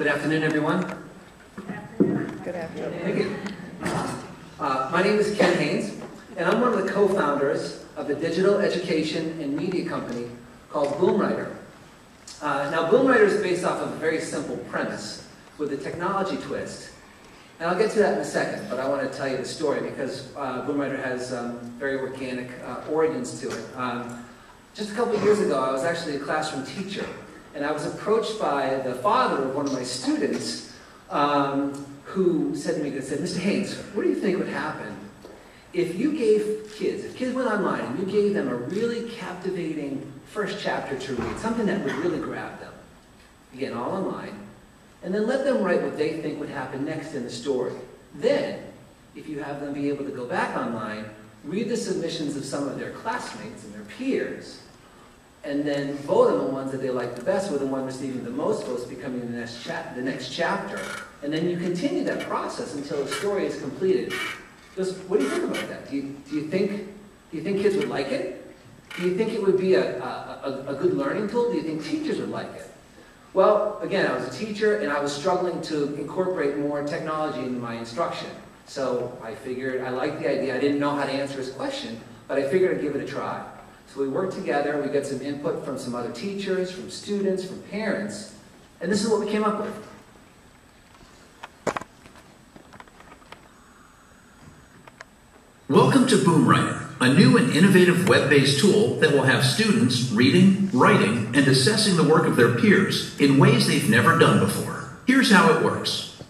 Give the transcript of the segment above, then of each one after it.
Good afternoon, everyone. Good afternoon. Thank you. My name is Ken Haynes, and I'm one of the co-founders of the digital education and media company called BoomWriter. Now, BoomWriter is based off of a very simple premise with a technology twist. And I'll get to that in a second, but I want to tell you the story because BoomWriter has very organic origins to it. Just a couple of years ago, I was actually a classroom teacher, and I was approached by the father of one of my students who said to me, Mr. Haynes, what do you think would happen if you gave kids, if kids went online and you gave them a really captivating first chapter to read, something that would really grab them, again, all online, and then let them write what they think would happen next in the story. Then, if you have them be able to go back online, read the submissions of some of their classmates and their peers, and then vote on the ones that they like the best, with the one receiving the most votes becoming the next chapter. And then you continue that process until the story is completed. Just, what do you think about that? Do you think kids would like it? Do you think it would be a good learning tool? Do you think teachers would like it? Well, again, I was a teacher and I was struggling to incorporate more technology into my instruction. So I figured, I liked the idea. I didn't know how to answer his question, but I figured I'd give it a try. So we worked together, we got some input from some other teachers, from students, from parents, and this is what we came up with. Welcome to BoomWriter, a new and innovative web-based tool that will have students reading, writing, and assessing the work of their peers in ways they've never done before. Here's how it works.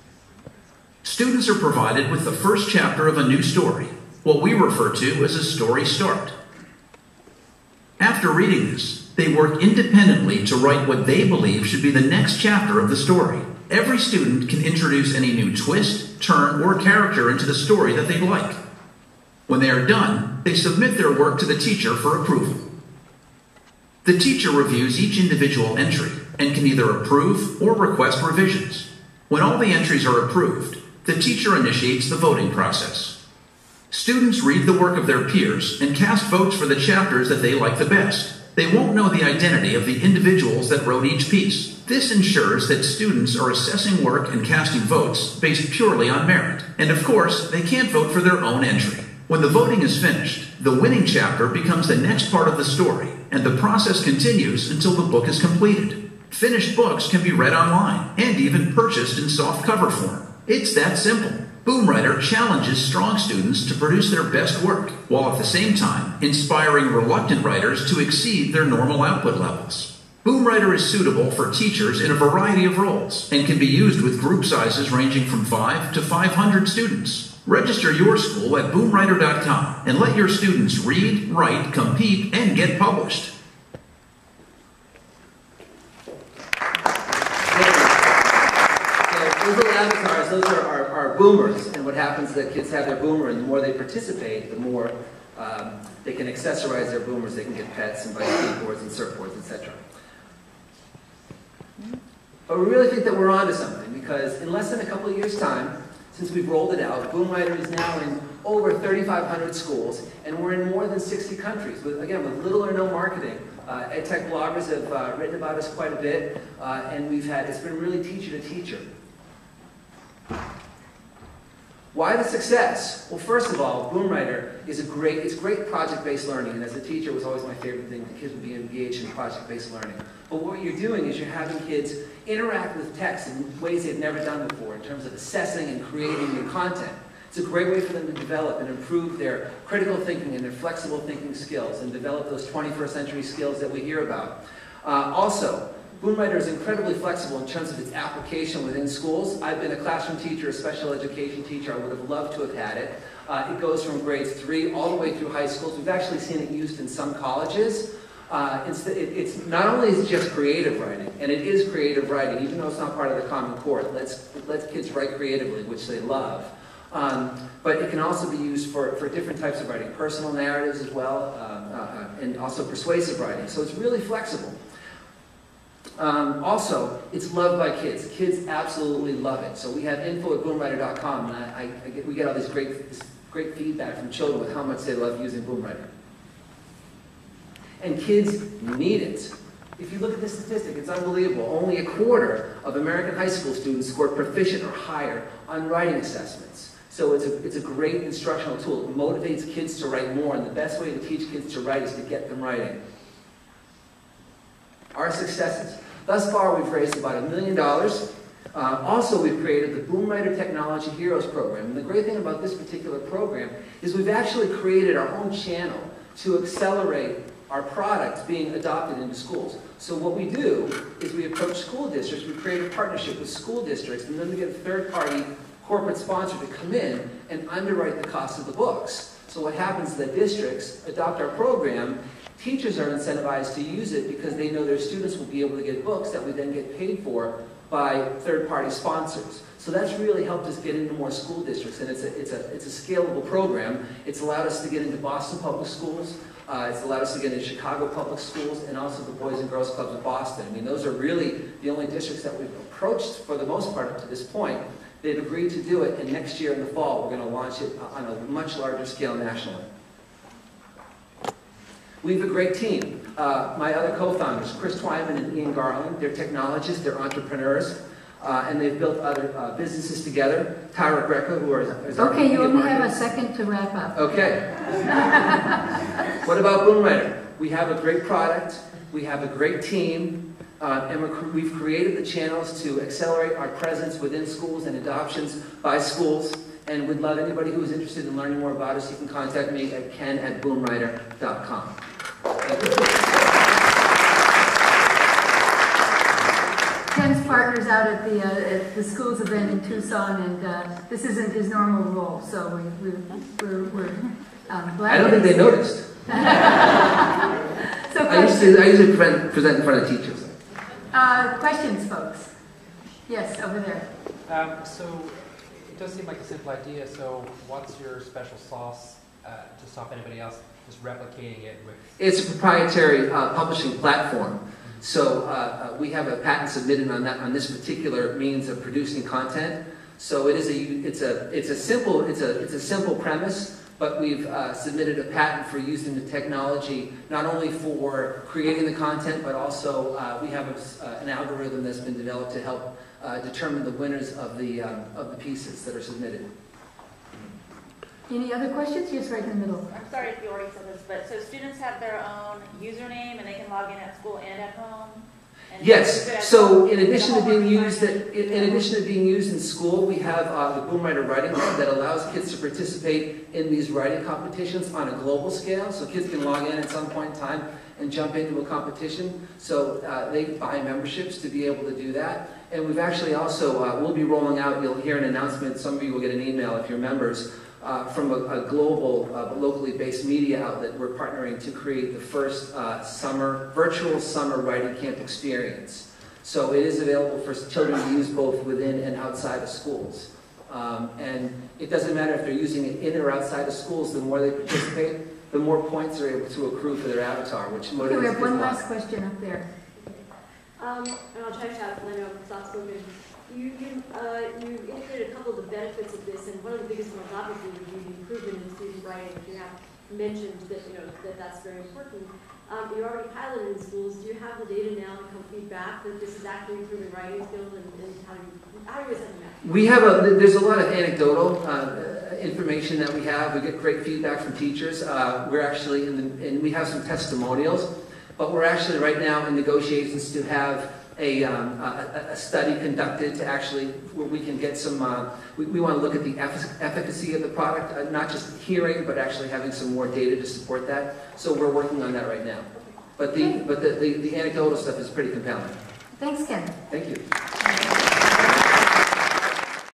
Students are provided with the first chapter of a new story, what we refer to as a story start. After reading this, they work independently to write what they believe should be the next chapter of the story. Every student can introduce any new twist, turn, or character into the story that they'd like. When they are done, they submit their work to the teacher for approval. The teacher reviews each individual entry and can either approve or request revisions. When all the entries are approved, the teacher initiates the voting process. Students read the work of their peers and cast votes for the chapters that they like the best. They won't know the identity of the individuals that wrote each piece. This ensures that students are assessing work and casting votes based purely on merit. And of course, they can't vote for their own entry. When the voting is finished, the winning chapter becomes the next part of the story, and the process continues until the book is completed. Finished books can be read online and even purchased in soft cover form. It's that simple. BoomWriter challenges strong students to produce their best work, while at the same time inspiring reluctant writers to exceed their normal output levels. BoomWriter is suitable for teachers in a variety of roles and can be used with group sizes ranging from 5 to 500 students. Register your school at BoomWriter.com and let your students read, write, compete, and get published. Those little avatars, those are our boomers, and what happens is that kids have their boomer, and the more they participate, the more they can accessorize their boomers. They can get pets and bike skateboards and surfboards, etc. But we really think that we're onto something, because in less than a couple of years' time, since we've rolled it out, BoomWriter is now in over 3,500 schools, and we're in more than 60 countries, with little or no marketing. EdTech bloggers have written about us quite a bit, and it's been really teacher to teacher. Why the success? Well, first of all, BoomWriter is great project-based learning, and as a teacher, it was always my favorite thing. The kids would be engaged in project-based learning. But what you're doing is you're having kids interact with text in ways they've never done before, in terms of assessing and creating new content. It's a great way for them to develop and improve their critical thinking and their flexible thinking skills, and develop those 21st century skills that we hear about. Also, BoomWriter is incredibly flexible in terms of its application within schools. I've been a classroom teacher, a special education teacher. I would have loved to have had it. It goes from grades 3 all the way through high schools. We've actually seen it used in some colleges. It's not only is it just creative writing, and it is creative writing, even though it's not part of the Common Core. It lets kids write creatively, which they love. But it can also be used for different types of writing, personal narratives as well, and also persuasive writing. So it's really flexible. Also, it's loved by kids. Kids absolutely love it. So we have info at BoomWriter.com, and we get all this great feedback from children with how much they love using BoomWriter. And kids need it. If you look at the statistic, it's unbelievable. Only a quarter of American high school students scored proficient or higher on writing assessments. So it's a great instructional tool. It motivates kids to write more, and the best way to teach kids to write is to get them writing. Our successes. Thus far, we've raised about $1 million. Also, we've created the BoomWriter Technology Heroes program. And the great thing about this particular program is we've actually created our own channel to accelerate our products being adopted into schools. So what we do is we approach school districts, we create a partnership with school districts, and then we get a third-party corporate sponsor to come in and underwrite the cost of the books. So what happens is that districts adopt our program, teachers are incentivized to use it because they know their students will be able to get books that we then get paid for by third-party sponsors. So that's really helped us get into more school districts, and it's a scalable program. It's allowed us to get into Boston Public Schools, it's allowed us to get into Chicago Public Schools, and also the Boys and Girls Clubs of Boston. I mean, those are really the only districts that we've approached for the most part up to this point. They've agreed to do it, and next year in the fall, we're going to launch it on a much larger scale nationally. We have a great team. My other co-founders, Chris Twyman and Ian Garland, they're technologists, they're entrepreneurs, and they've built other businesses together. Tyra Greco, who is our Okay, you only marketing. have a second to wrap up. Okay. What about BoomWriter? We have a great product, we have a great team, and we've created the channels to accelerate our presence within schools and adoptions by schools. And we'd love anybody who is interested in learning more about us, you can contact me at ken@boomwriter.com. Ken's partners out at the schools event in Tucson, and this isn't his normal role, so we're glad. I don't think they noticed. So I usually present in front of teachers. questions, folks? Yes, over there. So it does seem like a simple idea. So what's your special sauce to stop anybody else just replicating it with? It's a proprietary publishing platform. So we have a patent submitted on this particular means of producing content. So it's a simple premise, but we've submitted a patent for using the technology not only for creating the content, but also we have an algorithm that's been developed to help determine the winners of the pieces that are submitted. Any other questions? Yes, right in the middle. I'm sorry if you already said this, but so students have their own username and they can log in at school and at home? And Yes. So in addition to being used in school, we have the BoomWriter Writing Club that allows kids to participate in these writing competitions on a global scale. So kids can log in at some point in time and jump into a competition. So they buy memberships to be able to do that. And we've actually also, we'll be rolling out, you'll hear an announcement, some of you will get an email if you're members, from a global, locally based media outlet. We're partnering to create the first virtual summer writing camp experience. So it is available for children to use both within and outside of schools. And it doesn't matter if they're using it in or outside of schools, the more they participate, the more points they're able to accrue for their avatar, which motivates Okay, we have kids a one lot. last question up there. And I'll try to shout because I know it's not spoken. You indicated a couple of the benefits of this, and one of the biggest ones obviously would be the improvement in student writing. You have mentioned that that's very important. You already piloted in schools. Do you have the data now to come feedback that this is actually improving writing skills, and how do you assess that? We have there's a lot of anecdotal information that we have. We get great feedback from teachers. We're actually and we have some testimonials, but we're actually right now in negotiations to have a study conducted to actually where we can get some. We want to look at the efficacy of the product, not just hearing, but actually having some more data to support that. So we're working on that right now. But the anecdotal stuff is pretty compelling. Thanks, Ken. Thank you.